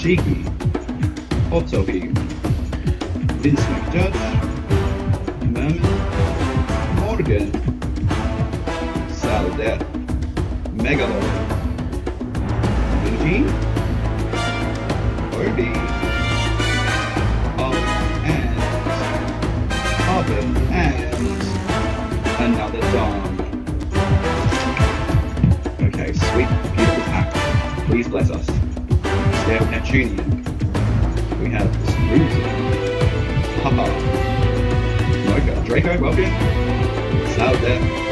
Cheeky, Otohi, Vince McJudge, Merman, Morgan, Saladet, Megalo, Luigi, Obi, and Carbon, and another Dom. Okay, sweet, beautiful pack. Please bless us. There we have Neptunian. We have Smoothie. Haha. Mocha. Draco, welcome. Saladet.